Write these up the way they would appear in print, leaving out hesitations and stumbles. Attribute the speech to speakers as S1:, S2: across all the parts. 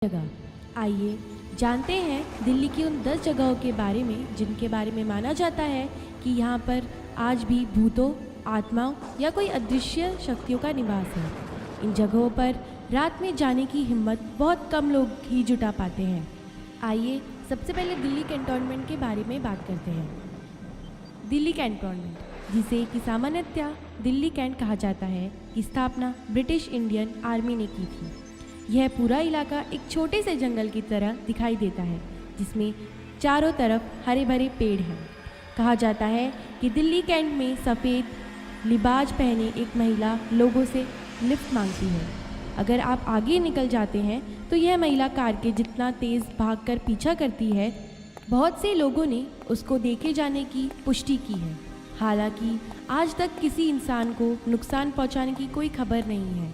S1: जगह। आइए जानते हैं दिल्ली की उन 10 जगहों के बारे में जिनके बारे में माना जाता है कि यहाँ पर आज भी भूतों, आत्माओं या कोई अदृश्य शक्तियों का निवास है। इन जगहों पर रात में जाने की हिम्मत बहुत कम लोग ही जुटा पाते हैं। आइए सबसे पहले दिल्ली कैंटोनमेंट के बारे में बात करते हैं। दिल्ली कैंटोनमेंट, जिसे कि सामान्यतः दिल्ली कैंट कहा जाता है, की स्थापना ब्रिटिश इंडियन आर्मी ने की थी। यह पूरा इलाका एक छोटे से जंगल की तरह दिखाई देता है, जिसमें चारों तरफ हरे भरे पेड़ हैं। कहा जाता है कि दिल्ली कैंट में सफ़ेद लिबाज पहने एक महिला लोगों से लिफ्ट मांगती है। अगर आप आगे निकल जाते हैं तो यह महिला कार के जितना तेज़ भागकर पीछा करती है। बहुत से लोगों ने उसको देखे जाने की पुष्टि की है। हालांकि आज तक किसी इंसान को नुकसान पहुंचाने की कोई खबर नहीं है।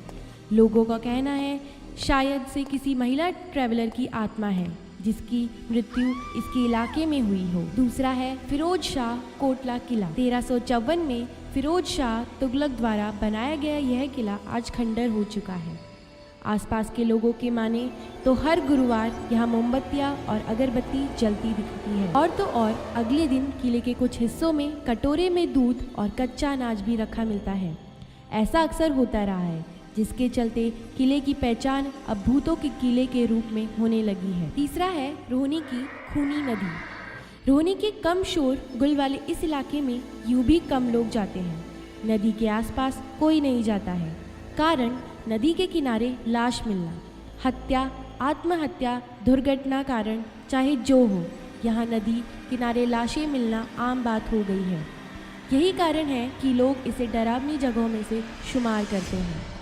S1: लोगों का कहना है शायद से किसी महिला ट्रैवलर की आत्मा है जिसकी मृत्यु इसके इलाके में हुई हो। दूसरा है फिरोज शाह कोटला किला। 1354 में फिरोज शाह तुगलक द्वारा बनाया गया यह किला आज खंडर हो चुका है। आसपास के लोगों के माने तो हर गुरुवार यहाँ मोमबत्तियाँ और अगरबत्ती जलती दिखती है। और तो और अगले दिन किले के कुछ हिस्सों में कटोरे में दूध और कच्चा अनाज भी रखा मिलता है। ऐसा अक्सर होता रहा है, जिसके चलते किले की पहचान अब भूतों के किले के रूप में होने लगी है। तीसरा है रोहनी की खूनी नदी। रोहनी के कम शोर गुल वाले इस इलाके में यूं भी कम लोग जाते हैं। नदी के आसपास कोई नहीं जाता है, कारण नदी के किनारे लाश मिलना, हत्या, आत्महत्या, दुर्घटना कारण चाहे जो हो, यहाँ नदी किनारे लाशें मिलना आम बात हो गई है। यही कारण है कि लोग इसे डरावनी जगहों में से शुमार करते हैं।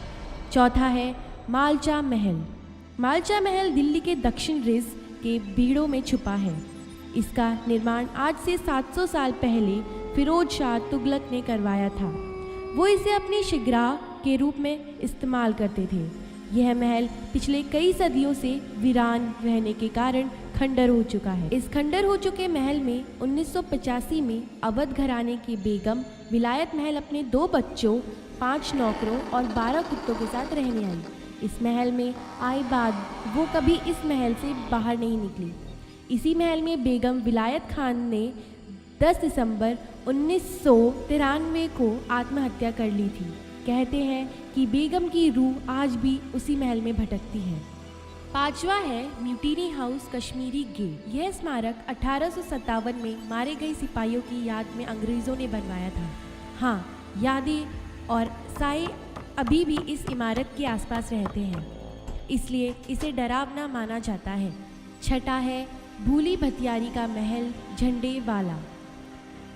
S1: चौथा है मालचा महल। मालचा महल दिल्ली के दक्षिण रिज के बीड़ों में छुपा है। इसका निर्माण आज से 700 साल पहले फिरोज शाह तुगलक ने करवाया था। वो इसे अपनी शिग्राह के रूप में इस्तेमाल करते थे। यह महल पिछले कई सदियों से वीरान रहने के कारण खंडर हो चुका है। इस खंडर हो चुके महल में 1985 में अवध घराने की बेगम विलायत महल अपने 2 बच्चों, 5 नौकरों और 12 कुत्तों के साथ रहने आई। इस महल में आए बाद वो कभी इस महल से बाहर नहीं निकली। इसी महल में बेगम विलायत खान ने 10 दिसंबर 1993 को आत्महत्या कर ली थी। कहते हैं कि बेगम की रूह आज भी उसी महल में भटकती है। पांचवा है म्यूटिनी हाउस कश्मीरी गेट। यह स्मारक 1857 में मारे गए सिपाहियों की याद में अंग्रेज़ों ने बनवाया था। हाँ, यादें और साए अभी भी इस इमारत के आसपास रहते हैं, इसलिए इसे डरावना माना जाता है। छठा है भूली भतियारी का महल झंडे वाला।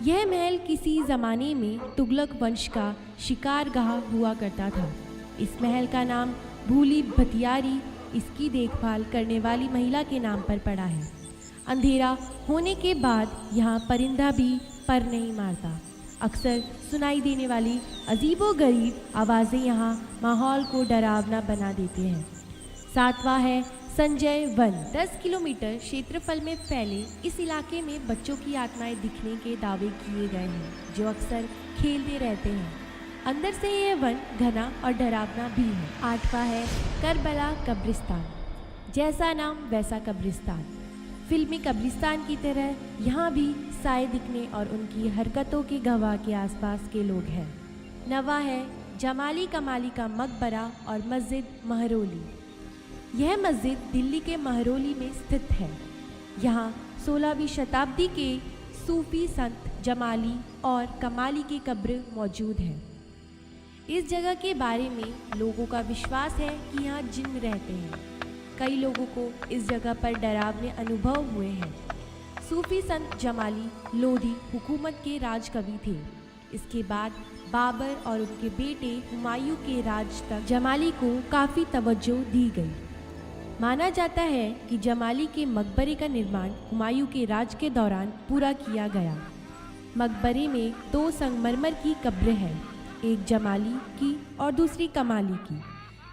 S1: यह महल किसी ज़माने में तुगलक वंश का शिकारगाह हुआ करता था। इस महल का नाम भूली भतियारी इसकी देखभाल करने वाली महिला के नाम पर पड़ा है। अंधेरा होने के बाद यहाँ परिंदा भी पर नहीं मारता। अक्सर सुनाई देने वाली अजीबोगरीब आवाज़ें यहाँ माहौल को डरावना बना देते हैं। सातवां है संजय वन। 10 किलोमीटर क्षेत्रफल में फैले इस इलाके में बच्चों की आत्माएं दिखने के दावे किए गए हैं, जो अक्सर खेलते रहते हैं। अंदर से यह वन घना और डरावना भी है। आठवां है करबला कब्रिस्तान। जैसा नाम वैसा कब्रिस्तान। फिल्मी कब्रिस्तान की तरह यहाँ भी साए दिखने और उनकी हरकतों के गवाह के आसपास के लोग हैं। नवा है जमाली कमाली का मकबरा और मस्जिद महरौली। यह मस्जिद दिल्ली के महरौली में स्थित है। यहाँ 16वीं शताब्दी के सूफी संत जमाली और कमाली की कब्र मौजूद है। इस जगह के बारे में लोगों का विश्वास है कि यहाँ जिन्न रहते हैं। कई लोगों को इस जगह पर डरावने अनुभव हुए हैं। सूफी संत जमाली लोधी हुकूमत के राज कवि थे। इसके बाद बाबर और उनके बेटे हुमायूं के राज तक जमाली को काफ़ी तवज्जो दी गई। माना जाता है कि जमाली के मकबरे का निर्माण हुमायूं के राज के दौरान पूरा किया गया। मकबरे में 2 संगमरमर की कब्रें हैं, एक जमाली की और दूसरी कमाली की।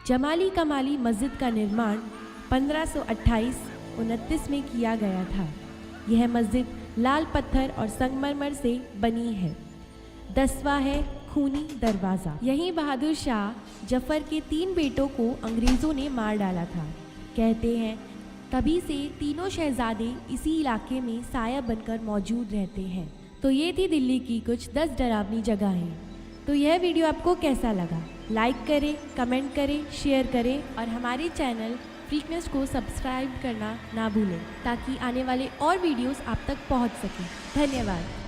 S1: जमाली कमाली मस्जिद का निर्माण 1528-29 में किया गया था। यह मस्जिद लाल पत्थर और संगमरमर से बनी है। 10वां है खूनी दरवाज़ा। यहीं बहादुर शाह जफर के 3 बेटों को अंग्रेज़ों ने मार डाला था। कहते हैं तभी से तीनों शहजादे इसी इलाके में साया बनकर मौजूद रहते हैं। तो ये थी दिल्ली की कुछ 10 डरावनी जगहें। तो यह वीडियो आपको कैसा लगा? लाइक करें, कमेंट करें, शेयर करें और हमारे चैनल फ्रीकनेस को सब्सक्राइब करना ना भूलें ताकि आने वाले और वीडियोस आप तक पहुंच सकें। धन्यवाद।